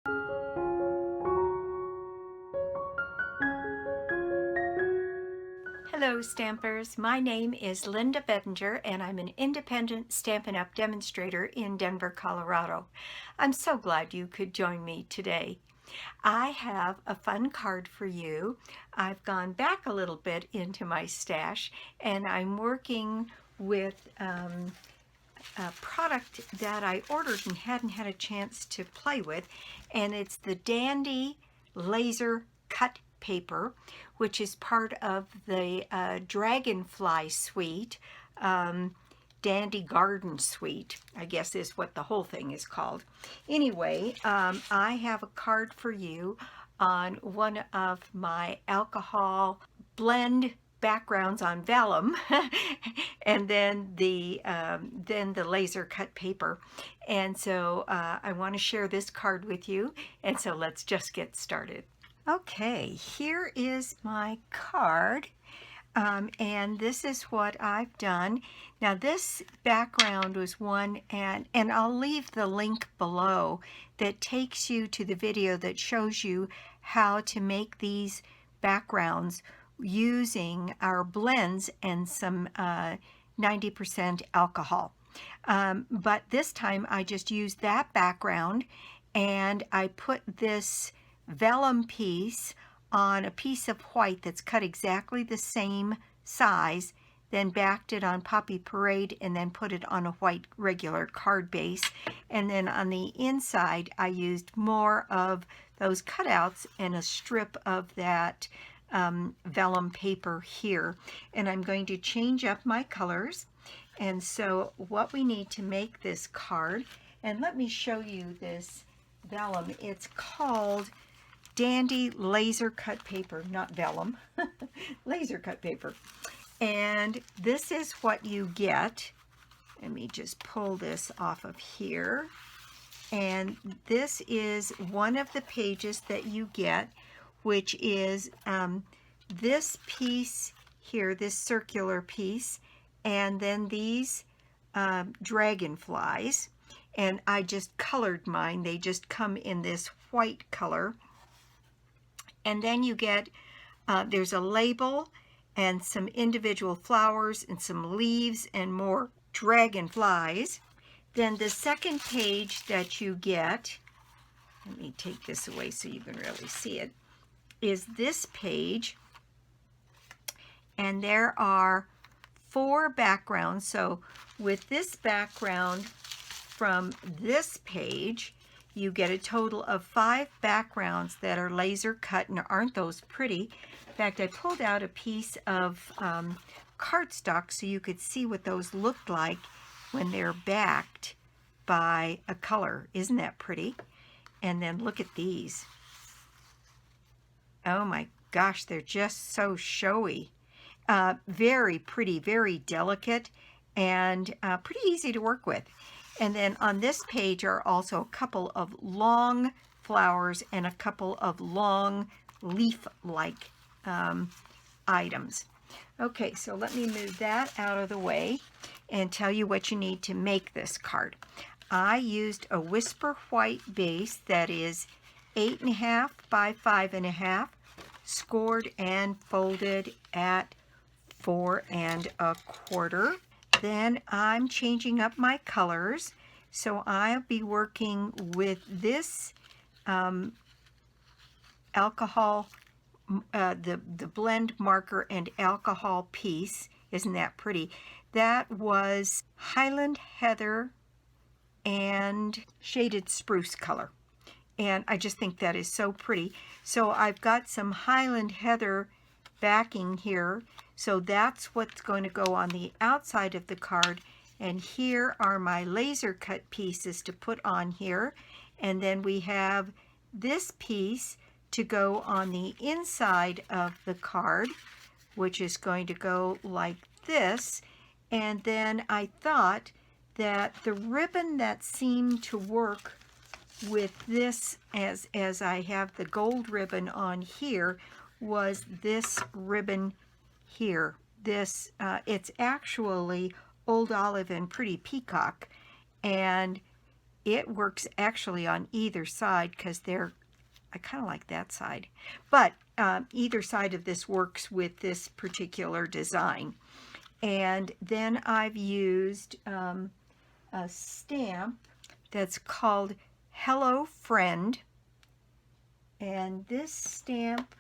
Hello Stampers, my name is Linda Bedinger and I'm an independent Stampin' Up! Demonstrator in Denver, Colorado. I'm so glad you could join me today. I have a fun card for you. I've gone back a little bit into my stash and I'm working with a product that I ordered and hadn't had a chance to play with, and it's the Dandy Laser Cut Paper, which is part of the Dragonfly suite, Dandy Garden Suite, I guess is what the whole thing is called. Anyway, I have a card for you on one of my alcohol blend backgrounds on vellum and then the laser cut paper, and so I want to share this card with you, and so let's just get started. Okay, here is my card, and this is what I've done. Now this background was one, and I'll leave the link below that takes you to the video that shows you how to make these backgrounds using our blends and some 90% alcohol. But this time I just used that background and I put this vellum piece on a piece of white that's cut exactly the same size, then backed it on Poppy Parade and then put it on a white regular card base. And then on the inside I used more of those cutouts and a strip of that vellum paper here, and I'm going to change up my colors. And so what we need to make this card, and let me show you this vellum, it's called Dandy Laser Cut Paper, not vellum, laser cut paper. And this is what you get. Let me just pull this off of here, and this is one of the pages that you get, which is this piece here, this circular piece, and then these dragonflies. And I just colored mine. They just come in this white color. And then you get, there's a label and some individual flowers and some leaves and more dragonflies. Then the second page that you get, let me take this away so you can really see it, is this page, and there are 4 backgrounds. So with this background from this page, you get a total of 5 backgrounds that are laser cut, and aren't those pretty? In fact, I pulled out a piece of cardstock so you could see what those looked like when they're backed by a color. Isn't that pretty? And then look at these. Oh my gosh, they're just so showy. Very pretty, very delicate, and pretty easy to work with. And then on this page are also a couple of long flowers and a couple of long leaf-like items. Okay, so let me move that out of the way and tell you what you need to make this card. I used a Whisper White base that is 8.5 by 5.5, scored and folded at 4 1/4. Then I'm changing up my colors, so I'll be working with this alcohol, the blend marker and alcohol piece. Isn't that pretty? That was Highland Heather and shaded spruce color, and I just think that is so pretty. So I've got some Highland Heather backing here, so that's what's going to go on the outside of the card, and here are my laser cut pieces to put on here, and then we have this piece to go on the inside of the card, which is going to go like this. And then I thought that the ribbon that seemed to work with this, as I have the gold ribbon on here, was this ribbon here. This it's actually Old Olive and Pretty Peacock, and it works actually on either side because I kind of like that side. But either side of this works with this particular design. And then I've used a stamp that's called Hello Friend. And this stamp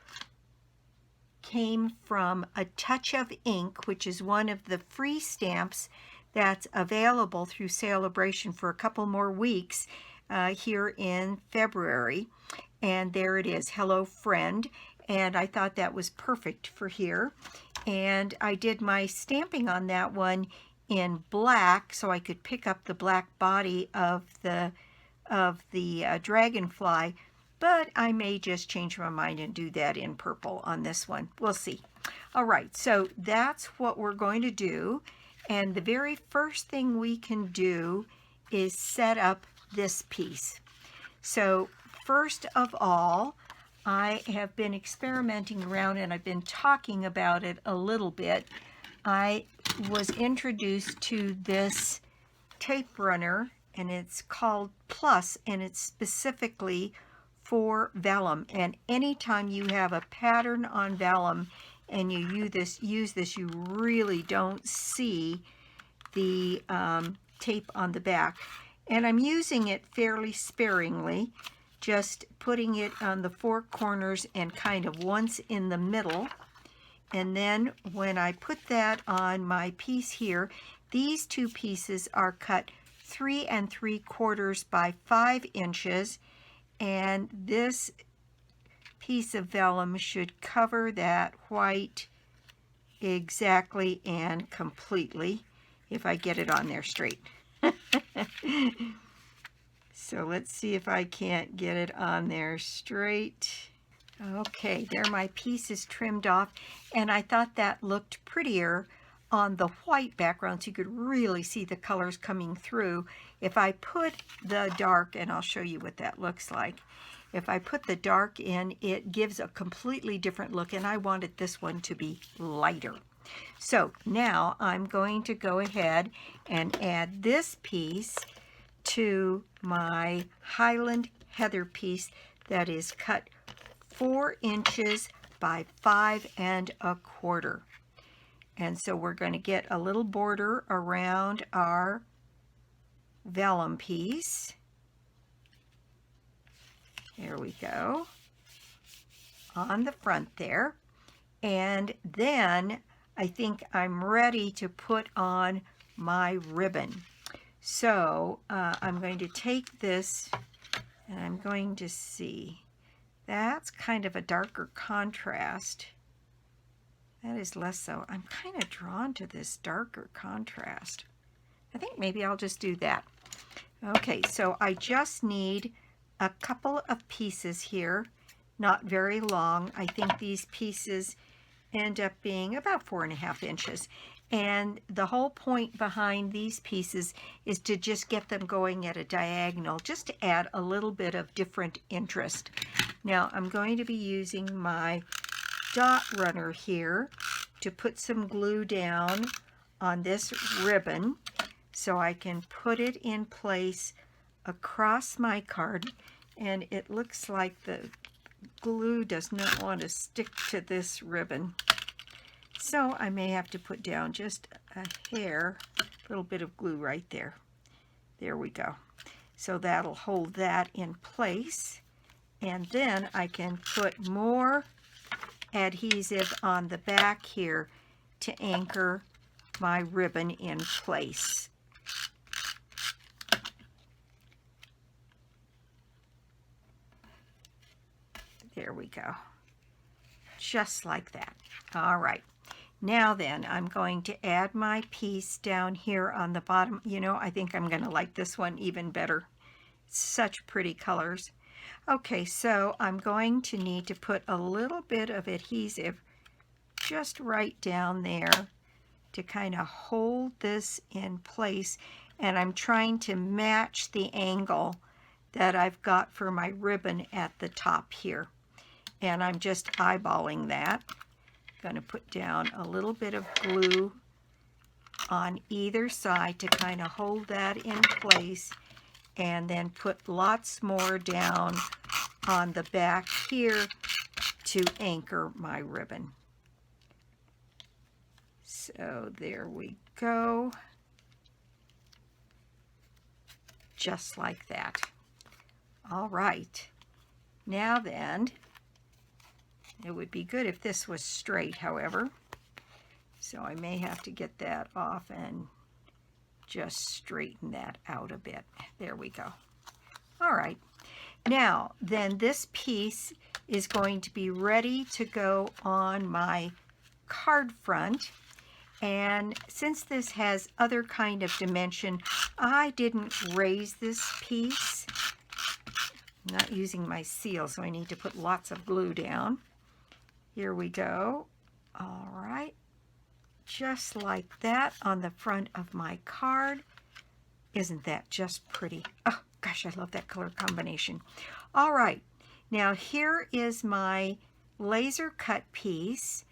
came from A Touch of Ink, which is one of the free stamps that's available through Celebration for a couple more weeks here in February. And there it is, Hello Friend. And I thought that was perfect for here. And I did my stamping on that one in black so I could pick up the black body of the Dragonfly. But I may just change my mind and do that in purple on this one. We'll see. All right, so that's what we're going to do. And the very first thing we can do is set up this piece. So first of all, I have been experimenting around and I've been talking about it a little bit. I was introduced to this tape runner, and it's called Plus, and it's specifically for vellum. And anytime you have a pattern on vellum and you use this, you really don't see the tape on the back. And I'm using it fairly sparingly, just putting it on the four corners and kind of once in the middle. And then when I put that on my piece here, these two pieces are cut 3 3/4 by 5 inches. And this piece of vellum should cover that white exactly and completely, if I get it on there straight. So let's see if I can't get it on there straight. Okay, there my piece is trimmed off, and I thought that looked prettier on the white background, so you could really see the colors coming through. If I put the dark, and I'll show you what that looks like. If I put the dark in, it gives a completely different look, and I wanted this one to be lighter. So now I'm going to go ahead and add this piece to my Highland Heather piece that is cut 4 inches by 5 1/4. And so we're going to get a little border around our vellum piece. There we go, on the front there. And then I think I'm ready to put on my ribbon. So I'm going to take this and I'm going to see. That's kind of a darker contrast. That is less so. I'm kind of drawn to this darker contrast. I think maybe I'll just do that. Okay, so I just need a couple of pieces here, not very long. I think these pieces end up being about 4.5 inches. And the whole point behind these pieces is to just get them going at a diagonal, just to add a little bit of different interest. Now I'm going to be using my dot runner here to put some glue down on this ribbon so I can put it in place across my card. And it looks like the glue does not want to stick to this ribbon, so I may have to put down just a little bit of glue right there. There we go. So that'll hold that in place, and then I can put more adhesive on the back here to anchor my ribbon in place. There we go. Just like that. All right. Now then, I'm going to add my piece down here on the bottom. You know, I think I'm going to like this one even better. Such pretty colors. Okay, so I'm going to need to put a little bit of adhesive just right down there to kind of hold this in place. And I'm trying to match the angle that I've got for my ribbon at the top here. And I'm just eyeballing that. Going to put down a little bit of glue on either side to kind of hold that in place. and then put lots more down on the back here to anchor my ribbon. So there we go. Just like that. All right. Now then, it would be good if this was straight, however. So I may have to get that off and just straighten that out a bit. There we go. All right. Now, then this piece is going to be ready to go on my card front. And since this has other kind of dimension, I didn't raise this piece. I'm not using my seal, so I need to put lots of glue down. Here we go. All right. Just like that on the front of my card. Isn't that just pretty? Oh, gosh, I love that color combination. All right. Now, here is my laser cut piece,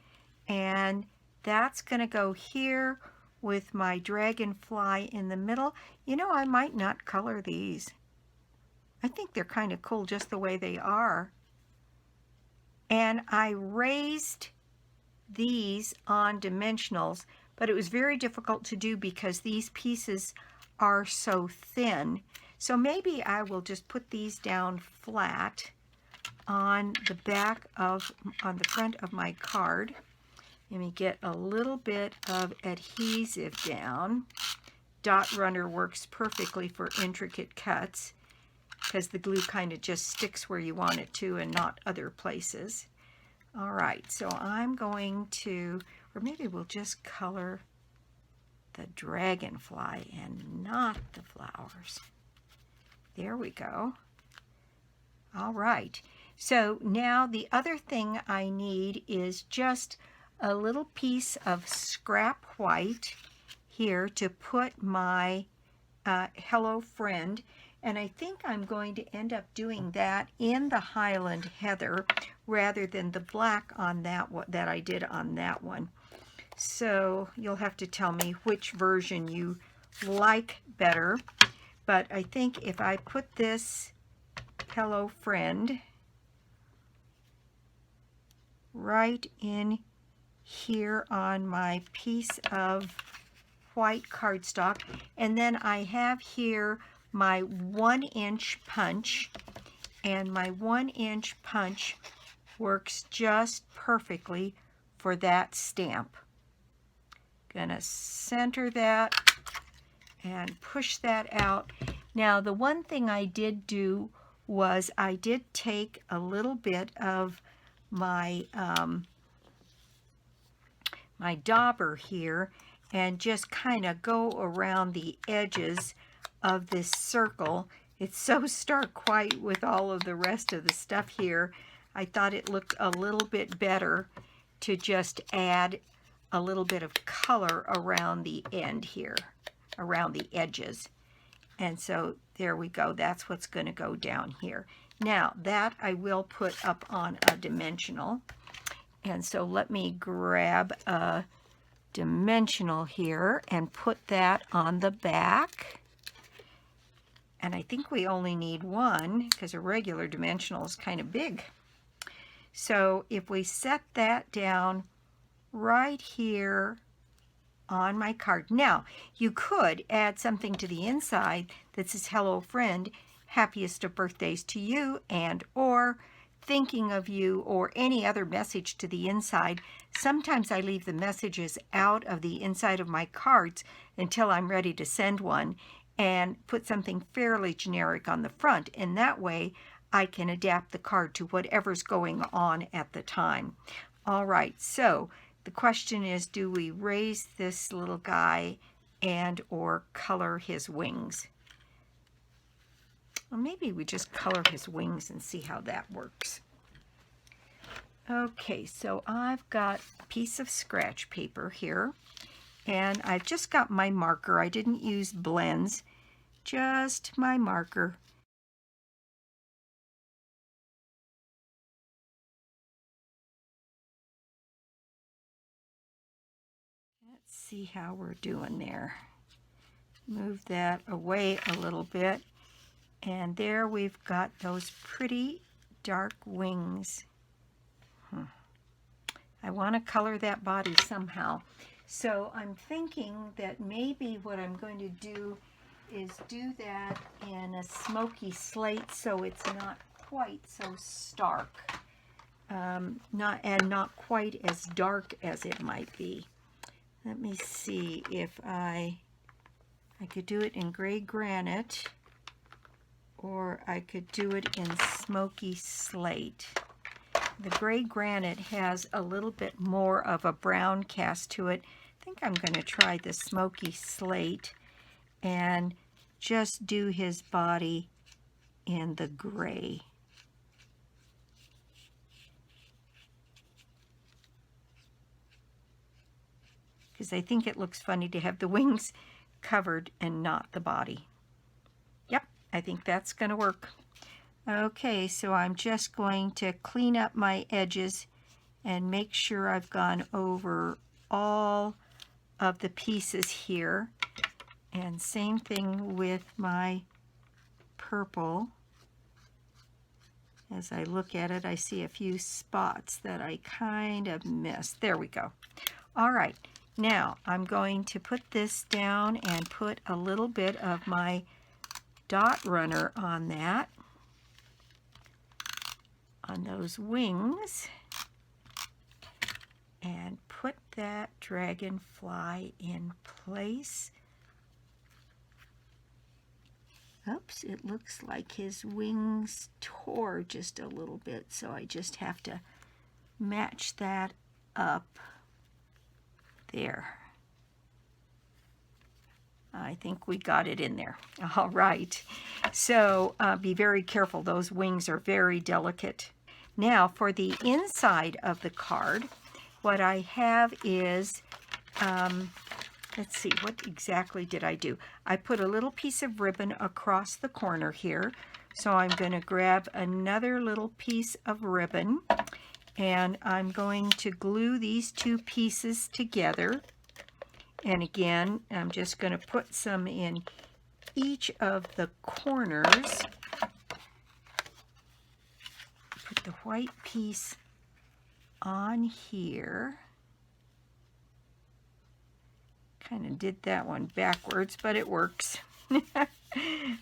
and that's going to go here with my dragonfly in the middle. You know, I might not color these. I think they're kind of cool just the way they are. And I raised these on dimensionals, but it was very difficult to do because these pieces are so thin. So maybe I will just put these down flat on the front of my card. Let me get a little bit of adhesive down. Dot runner works perfectly for intricate cuts because the glue kind of just sticks where you want it to and not other places. All right, so I'm going to, or maybe we'll just color the dragonfly and not the flowers. There we go. All right, so now the other thing I need is just a little piece of scrap white here to put my Hello Friend, and I think I'm going to end up doing that in the Highland Heather rather than the black on that one that I did on that one. So you'll have to tell me which version you like better, but I think if I put this Hello Friend right in here on my piece of white cardstock, and then I have here my 1-inch punch, and my 1-inch punch works just perfectly for that stamp. Gonna center that and push that out. Now the one thing I did do was I did take a little bit of my my dauber here and just kind of go around the edges of this circle. It's so stark white with all of the rest of the stuff here. I thought it looked a little bit better to just add a little bit of color around the end here, around the edges. And so there we go. That's what's going to go down here. Now that I will put up on a dimensional. And so let me grab a dimensional here and put that on the back. And I think we only need one because a regular dimensional is kind of big. So if we set that down right here on my card. Now, you could add something to the inside that says, "Hello, friend, happiest of birthdays to you," and or thinking of you, or any other message to the inside. Sometimes I leave the messages out of the inside of my cards until I'm ready to send one, and put something fairly generic on the front, and that way I can adapt the card to whatever's going on at the time. All right, so the question is, do we raise this little guy and or color his wings? Well, maybe we just color his wings and see how that works. Okay, so I've got a piece of scratch paper here, and I've just got my marker. I didn't use blends, just my marker. Let's see how we're doing there. Move that away a little bit. And there we've got those pretty dark wings. I want to color that body somehow. So I'm thinking that maybe what I'm going to do is do that in a smoky slate so it's not quite so stark. Not quite as dark as it might be. Let me see if I could do it in gray granite, or I could do it in smoky slate. The gray granite has a little bit more of a brown cast to it. I think I'm going to try the smoky slate and just do his body in the gray. Because I think it looks funny to have the wings covered and not the body. Yep, I think that's going to work. Okay, so I'm just going to clean up my edges and make sure I've gone over all of the pieces here. And same thing with my purple. As I look at it, I see a few spots that I kind of missed. There we go. All right. Now, I'm going to put this down and put a little bit of my dot runner on that, on those wings, and put that dragonfly in place. Oops, it looks like his wings tore just a little bit, so I just have to match that up. There. I think we got it in there. All right. So be very careful. Those wings are very delicate. Now for the inside of the card, what I have is, let's see, what exactly did I do? I put a little piece of ribbon across the corner here. So I'm going to grab another little piece of ribbon, and I'm going to glue these two pieces together. And again, I'm just going to put some in each of the corners. Put the white piece on here. Kind of did that one backwards, but it works.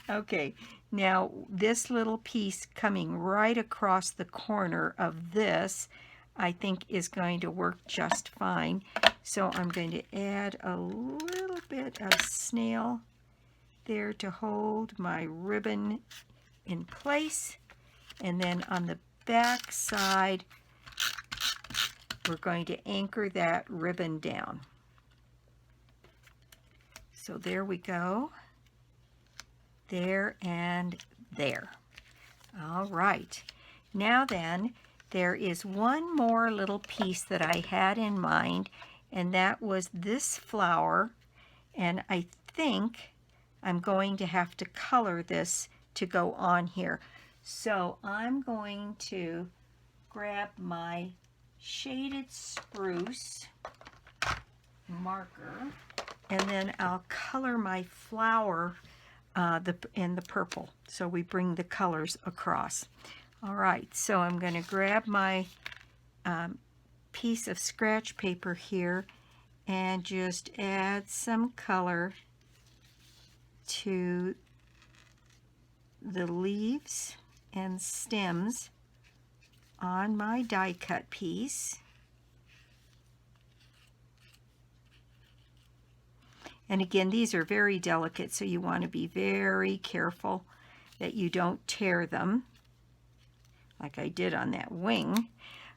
Okay, now this little piece coming right across the corner of this, I think is going to work just fine. So I'm going to add a little bit of snail there to hold my ribbon in place. And then on the back side, we're going to anchor that ribbon down. So there we go. There and there. All right. Now then, there is one more little piece that I had in mind, and that was this flower. And I think I'm going to have to color this to go on here. So I'm going to grab my shaded spruce marker, and then I'll color my flower in the purple, so we bring the colors across. All right, so I'm going to grab my piece of scratch paper here and just add some color to the leaves and stems on my die cut piece. And again, these are very delicate, so you want to be very careful that you don't tear them, like I did on that wing.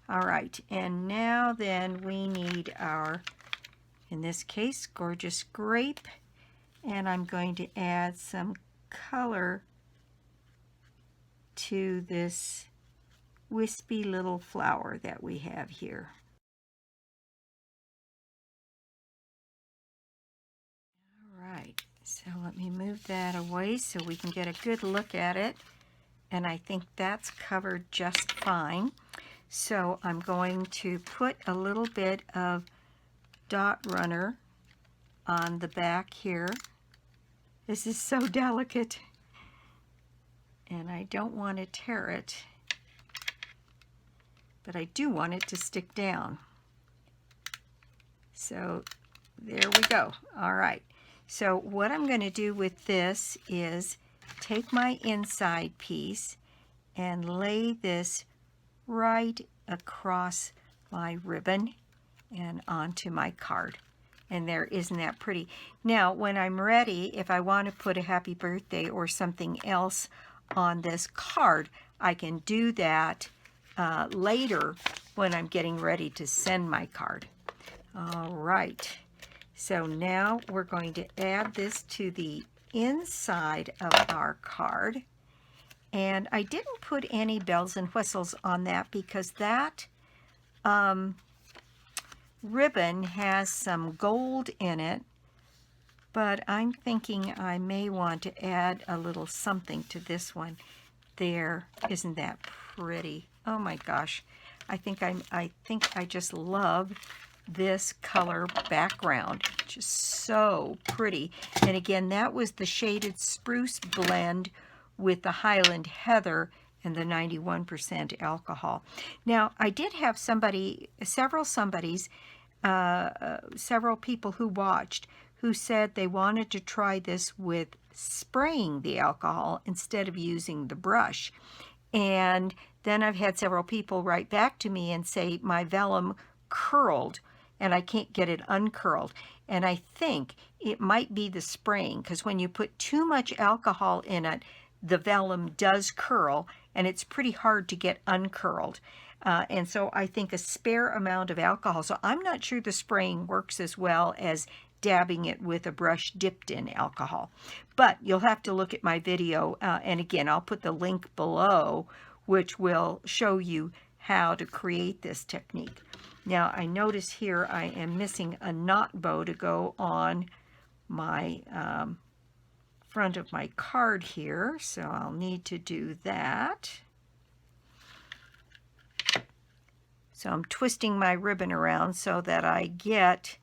All right, and now then we need our, in this case, gorgeous grape, and I'm going to add some color to this wispy little flower that we have here. Right, so let me move that away so we can get a good look at it, and I think that's covered just fine. So I'm going to put a little bit of dot runner on the back here. This is so delicate. and I don't want to tear it, but I do want it to stick down. So there we go. All right. So what I'm going to do with this is take my inside piece and lay this right across my ribbon and onto my card. And there, isn't that pretty? Now, when I'm ready, if I want to put a happy birthday or something else on this card, I can do that later when I'm getting ready to send my card. All right. So now we're going to add this to the inside of our card. And I didn't put any bells and whistles on that because that ribbon has some gold in it, but I'm thinking I may want to add a little something to this one. There, isn't that pretty? Oh my gosh, I think I just love this color background. Just so pretty. And again, that was the shaded spruce blend with the Highland Heather and the 91% alcohol. Now, I did have several people who watched who said they wanted to try this with spraying the alcohol instead of using the brush. And then I've had several people write back to me and say my vellum curled and I can't get it uncurled. And I think it might be the spraying, because when you put too much alcohol in it, the vellum does curl, and it's pretty hard to get uncurled. And so I think a spare amount of alcohol. So I'm not sure the spraying works as well as dabbing it with a brush dipped in alcohol. But you'll have to look at my video, and again, I'll put the link below, which will show you how to create this technique. Now, I notice here I am missing a knot bow to go on my front of my card here, so I'll need to do that. So I'm twisting my ribbon around so that I get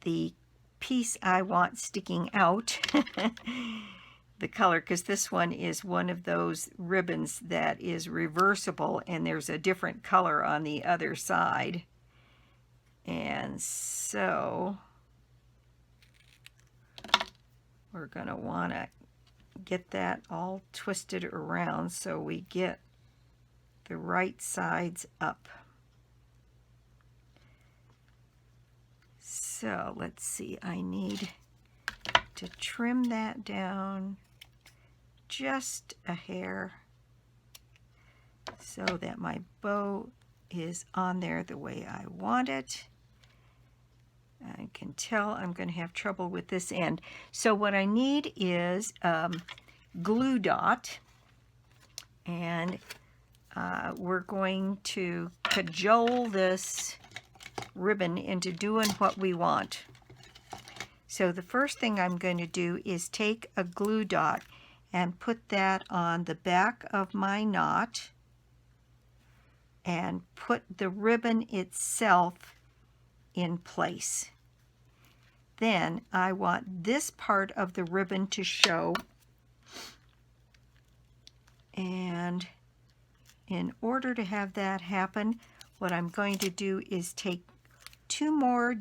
the piece I want sticking out, the color, because this one is one of those ribbons that is reversible and there's a different color on the other side. And so we're going to want to get that all twisted around so we get the right sides up. So let's see, I need to trim that down just a hair so that my bow is on there the way I want it. I can tell I'm going to have trouble with this end. So what I need is glue dot, and we're going to cajole this ribbon into doing what we want. So the first thing I'm going to do is take a glue dot and put that on the back of my knot and put the ribbon itself in place. Then I want this part of the ribbon to show, and in order to have that happen, what I'm going to do is take 2 more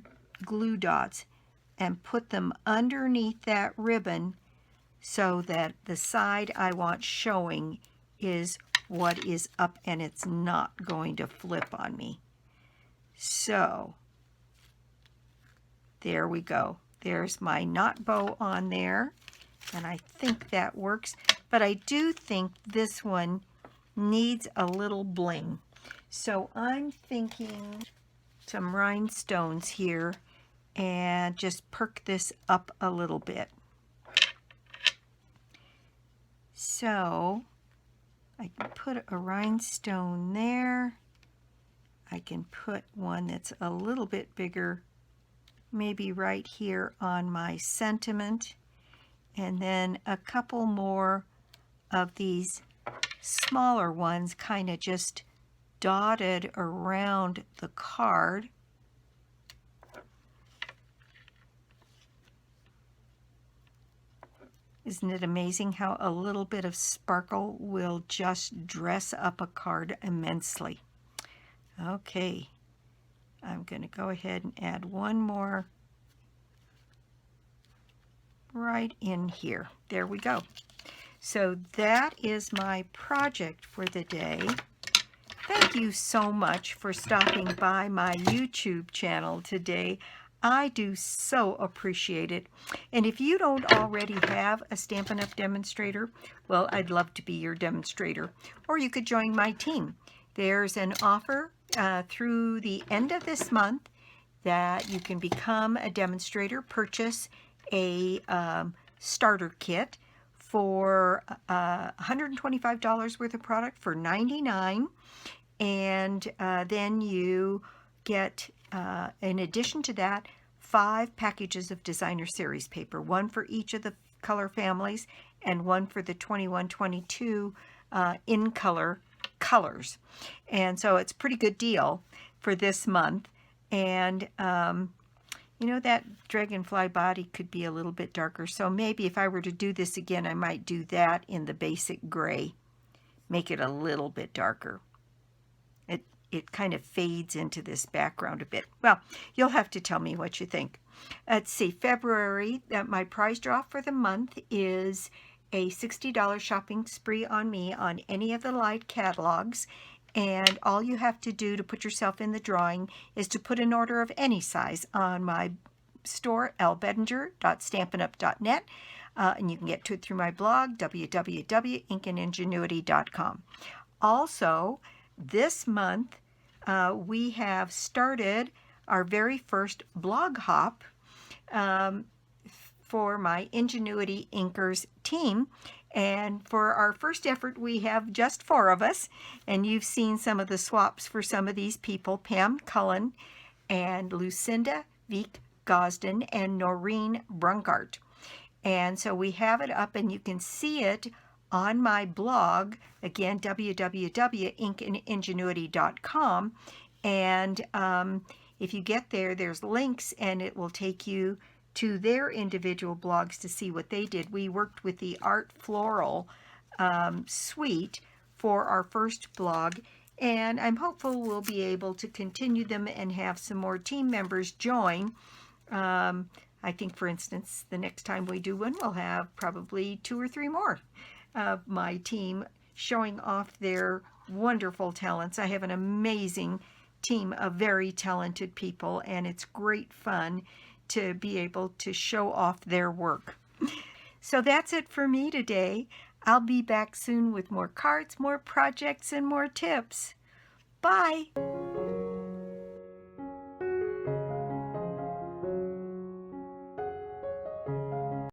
glue dots and put them underneath that ribbon so that the side I want showing is what is up and it's not going to flip on me. So there we go. There's my knot bow on there, and I think that works, but I do think this one needs a little bling. So I'm thinking some rhinestones here and just perk this up a little bit. So I can put a rhinestone there. I can put one that's a little bit bigger, maybe right here on my sentiment, and then a couple more of these smaller ones kind of just dotted around the card. Isn't it amazing how a little bit of sparkle will just dress up a card immensely? Okay, I'm going to go ahead and add one more right in here. There we go. So that is my project for the day. Thank you so much for stopping by my YouTube channel today. I do so appreciate it. And if you don't already have a Stampin' Up! Demonstrator, well, I'd love to be your demonstrator. Or you could join my team. There's an offer through the end of this month that you can become a demonstrator, purchase a starter kit for $125 worth of product for $99, and then you get, in addition to that, 5 packages of designer series paper, one for each of the color families and one for the 21-22 in color colors. And so it's a pretty good deal for this month. And you know, that Dragonfly body could be a little bit darker, so maybe if I were to do this again, I might do that in the basic gray. Make it a little bit darker. It kind of fades into this background a bit. Well, you'll have to tell me what you think. Let's see, February, my prize draw for the month is a $60 shopping spree on me on any of the Light catalogs. And all you have to do to put yourself in the drawing is to put an order of any size on my store, lbedinger.stampinup.net. And you can get to it through my blog, www.inkingenuity.com. Also, this month, we have started our very first blog hop for my Ingenuity Inkers team. And for our first effort, we have just 4 of us. And you've seen some of the swaps for some of these people, Pam Cullen and Lucinda Veek Gosden and Noreen Brunkart. And so we have it up, and you can see it on my blog, again, www.inkingenuity.com. And if you get there, there's links, and it will take you to their individual blogs to see what they did. We worked with the Art Floral suite for our first blog, and I'm hopeful we'll be able to continue them and have some more team members join. I think, for instance, the next time we do one, we'll have probably 2 or 3 more of my team showing off their wonderful talents. I have an amazing team of very talented people, and it's great fun to be able to show off their work. So that's it for me today. I'll be back soon with more cards, more projects, and more tips. Bye!